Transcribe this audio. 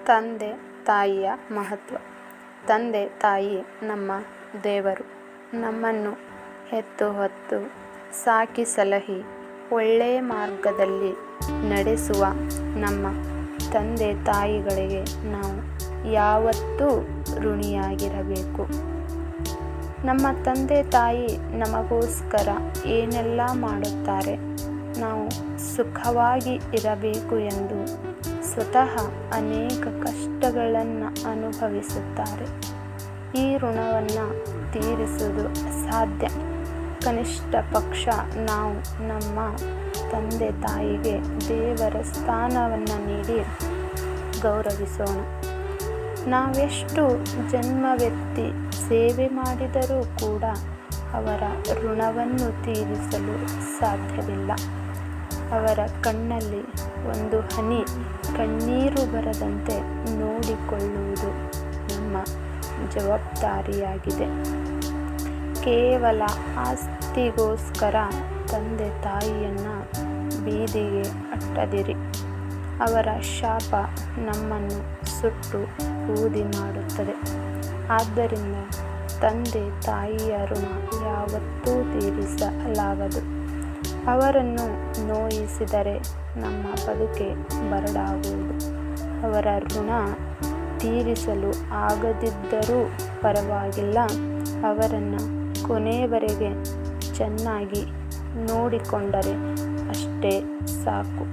ತಂದೆ ತಾಯಿಯ ಮಹತ್ವ. ತಂದೆ ತಾಯಿ ನಮ್ಮ ದೇವರು. ನಮ್ಮನ್ನು ಹೆತ್ತು ಹೊತ್ತು ಸಾಕಿ ಸಲಹಿ ಒಳ್ಳೆಯ ಮಾರ್ಗದಲ್ಲಿ ನಡೆಸುವ ನಮ್ಮ ತಂದೆ ತಾಯಿಗಳಿಗೆ ನಾವು ಯಾವತ್ತೂ ಋಣಿಯಾಗಿರಬೇಕು. ನಮ್ಮ ತಂದೆ ತಾಯಿ ನಮಗೋಸ್ಕರ ಏನೆಲ್ಲ ಮಾಡುತ್ತಾರೆ, ನಾವು ಸುಖವಾಗಿ ಇರಬೇಕು ಎಂದು ಸ್ವತಃ ಅನೇಕ ಕಷ್ಟಗಳನ್ನು ಅನುಭವಿಸುತ್ತಾರೆ. ಈ ಋಣವನ್ನು ತೀರಿಸುವುದು ಅಸಾಧ್ಯ. ಕನಿಷ್ಠ ಪಕ್ಷ ನಾವು ನಮ್ಮ ತಂದೆ ತಾಯಿಗೆ ದೇವರ ಸ್ಥಾನವನ್ನು ನೀಡಿ ಗೌರವಿಸೋಣ. ನಾವೆಷ್ಟು ಜನ್ಮವೆತ್ತಿ ಸೇವೆ ಮಾಡಿದರೂ ಕೂಡ ಅವರ ಋಣವನ್ನು ತೀರಿಸಲು ಸಾಧ್ಯವಿಲ್ಲ. ಅವರ ಕಣ್ಣಲ್ಲಿ ಒಂದು ಹನಿ ಕಣ್ಣೀರು ಬರದಂತೆ ನೋಡಿಕೊಳ್ಳುವುದು ನಮ್ಮ ಜವಾಬ್ದಾರಿಯಾಗಿದೆ. ಕೇವಲ ಆಸ್ತಿಗೋಸ್ಕರ ತಂದೆ ತಾಯಿಯನ್ನು ಬೀದಿಗೆ ಅಟ್ಟದಿರಿ. ಅವರ ಶಾಪ ನಮ್ಮನ್ನು ಸುಟ್ಟು ಬೂದಿ ಮಾಡುತ್ತದೆ. ಆದ್ದರಿಂದ ತಂದೆ ತಾಯಿಯ ಋಣ ಯಾವತ್ತೂ ತೀರಿಸಲಾಗದು. ಅವರನ್ನು ನೋಯಿಸಿದರೆ ನಮ್ಮ ಬದುಕೆ ಬರಡಾಗುವುದು. ಅವರ ಋಣ ತೀರಿಸಲು ಆಗದಿದ್ದರೂ ಪರವಾಗಿಲ್ಲ, ಅವರನ್ನು ಕೊನೆಯವರೆಗೆ ಚೆನ್ನಾಗಿ ನೋಡಿಕೊಂಡರೆ ಅಷ್ಟೇ ಸಾಕು.